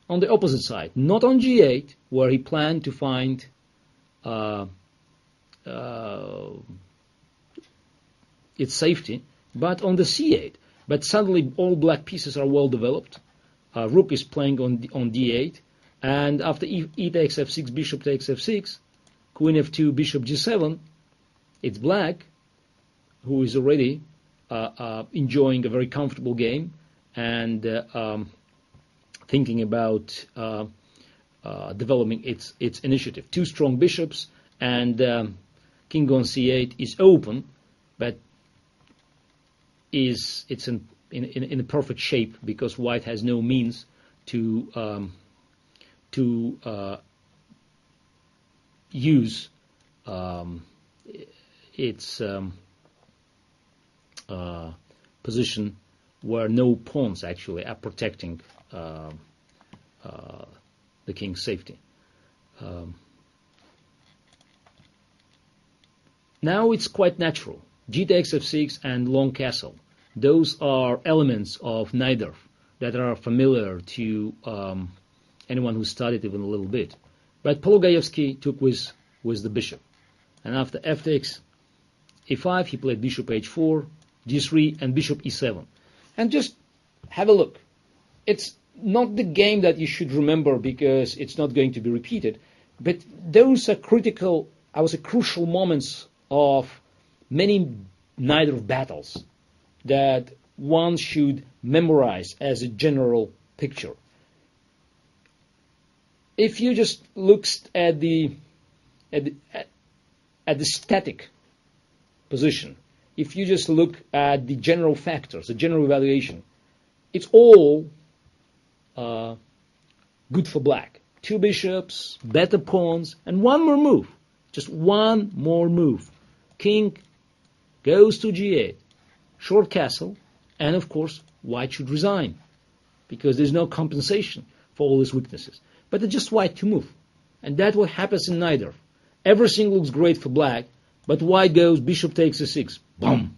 on the opposite side, not on G8, where he planned to find its safety, but on the C8. But suddenly all black pieces are well developed. Rook is playing on D8, and after e takes F6, bishop takes F6, queen F2, bishop G7, it's black, who is already enjoying a very comfortable game and thinking about developing its initiative. Two strong bishops, and king on C8 is open, but it's in a perfect shape because white has no means to use its position where no pawns actually are protecting the king's safety. Now it's quite natural. G takes F6 and long castle. Those are elements of Najdorf that are familiar to anyone who studied even a little bit. But Polugayevsky took with the bishop. And after F takes E5, he played bishop H4, G3, and bishop E7. And just have a look. It's not the game that you should remember because it's not going to be repeated, but those are critical, I would say, crucial moments of many Najdorf battles that one should memorize as a general picture. If you just look at the static position, if you just look at the general factors, the general evaluation, it's all good for black. Two bishops, better pawns, and one more move. Just one more move. King goes to G8, short castle, and of course white should resign because there's no compensation for all his weaknesses. But it's just white to move. And that's what happens in Najdorf. Everything looks great for black, but white goes, bishop takes E6. Boom!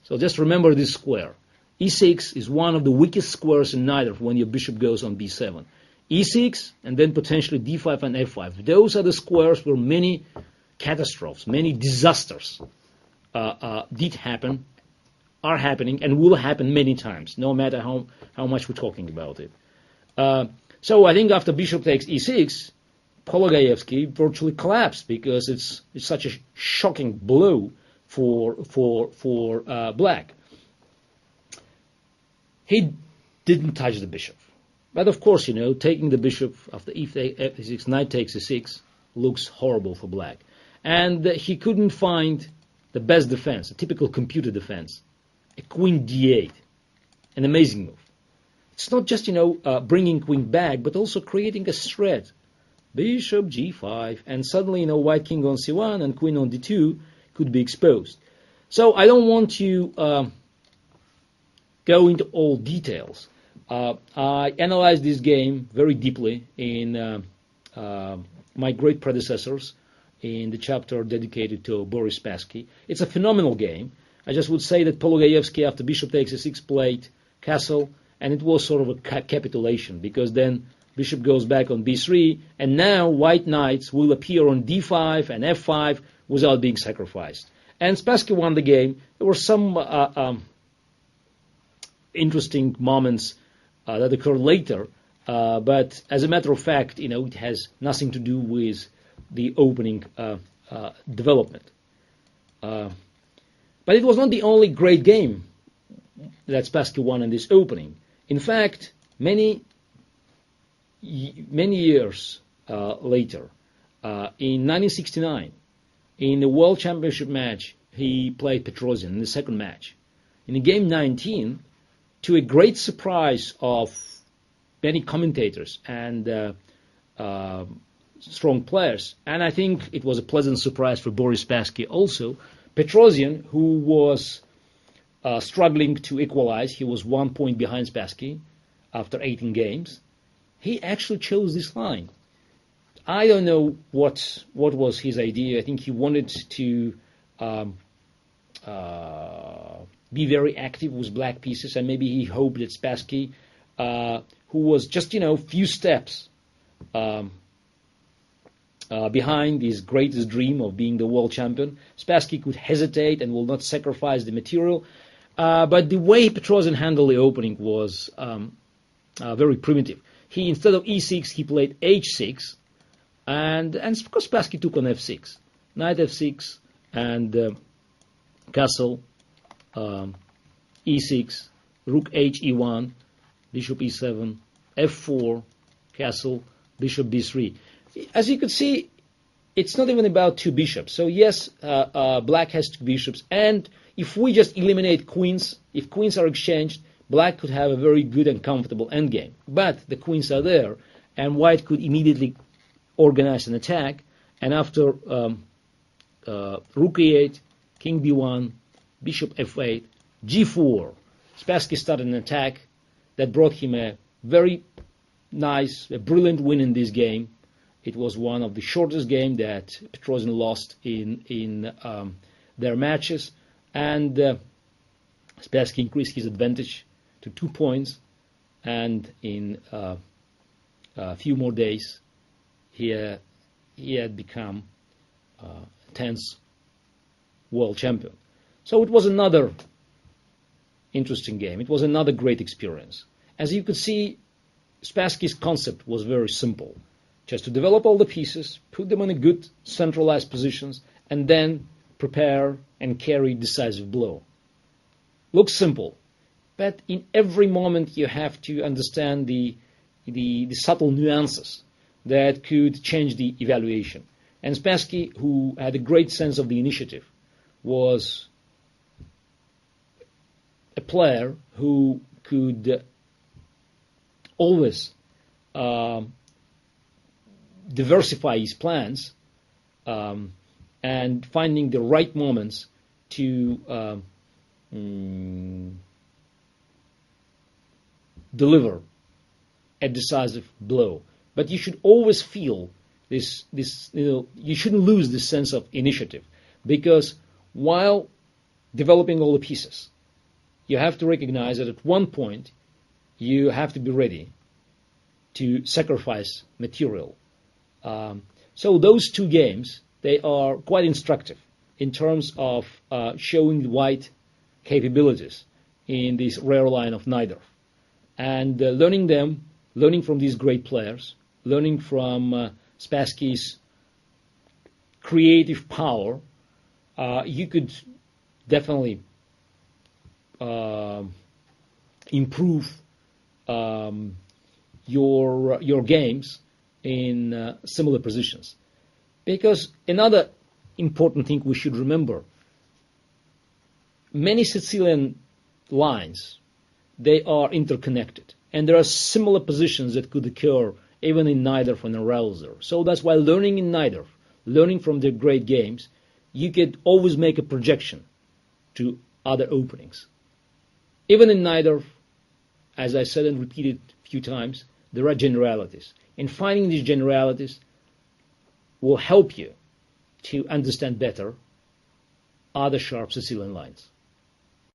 So just remember this square. E6 is one of the weakest squares in Najdorf when your bishop goes on B7. E6, and then potentially D5 and F5. Those are the squares where many catastrophes, many disasters did happen, are happening, and will happen many times, no matter how much we're talking about it. So I think after bishop takes E6, Polugayevsky virtually collapsed because it's such a shocking blow for black. He didn't touch the bishop. But of course, taking the bishop after E6, knight takes E6 looks horrible for black. And he couldn't find the best defense, a typical computer defense, a queen D8, an amazing move. It's not just, bringing queen back, but also creating a threat. Bishop G5, and suddenly, white king on C1 and queen on D2 could be exposed. So I don't want to go into all details. I analyzed this game very deeply in my great predecessors in the chapter dedicated to Boris Spassky. It's a phenomenal game. I just would say that Polugayevsky, after bishop takes E6, played castle, and it was sort of a capitulation, because then bishop goes back on B3, and now white knights will appear on D5 and F5 without being sacrificed. And Spassky won the game. There were some interesting moments that occurred later, but as a matter of fact, it has nothing to do with the opening development. But it was not the only great game that Spassky won in this opening. In fact, many years later, in 1969, in the World Championship match, he played Petrosian in the second match. In game 19, to a great surprise of many commentators and strong players, and I think it was a pleasant surprise for Boris Spassky also, Petrosian, who was struggling to equalize, he was 1 point behind Spassky after 18 games, he actually chose this line. I don't know what was his idea. I think he wanted to be very active with black pieces, and maybe he hoped that Spassky who was just, few steps behind his greatest dream of being the world champion. Spassky could hesitate and will not sacrifice the material, but the way Petrosian handled the opening was very primitive. He, instead of e6, he played h6, and because Spassky took on f6, knight f6, and castle, e6, rook h e1, bishop e7, f4, castle, bishop d3. As you could see, it's not even about two bishops. So yes, black has two bishops, and if we just eliminate queens, if queens are exchanged, black could have a very good and comfortable endgame. But the queens are there, and white could immediately organize an attack, and after rook e8, king b1, bishop f8, g4, Spassky started an attack that brought him a very nice, a brilliant win in this game. It was one of the shortest games that Petrosian lost in their matches, and Spassky increased his advantage to 2 points, and in a few more days he had become 10th world champion. So it was another interesting game. It was another great experience. As you could see, Spassky's concept was very simple. Just to develop all the pieces, put them in a good centralized positions, and then prepare and carry decisive blow. Looks simple, but in every moment you have to understand the subtle nuances that could change the evaluation. And Spassky, who had a great sense of the initiative, was a player who could always diversify his plans and finding the right moments to deliver a decisive blow. But you should always feel this you shouldn't lose this sense of initiative, because while developing all the pieces, you have to recognize that at one point you have to be ready to sacrifice material. So those two games, they are quite instructive in terms of showing white capabilities in this rare line of Najdorf. And learning from these great players, learning from Spassky's creative power, you could definitely improve your games in similar positions. Because another important thing we should remember, many Sicilian lines, they are interconnected, and there are similar positions that could occur even in Najdorf and Arousal. So that's why learning in Najdorf, learning from their great games, you could always make a projection to other openings. Even in Najdorf, as I said and repeated a few times, there are generalities. And finding these generalities will help you to understand better other sharp Sicilian lines.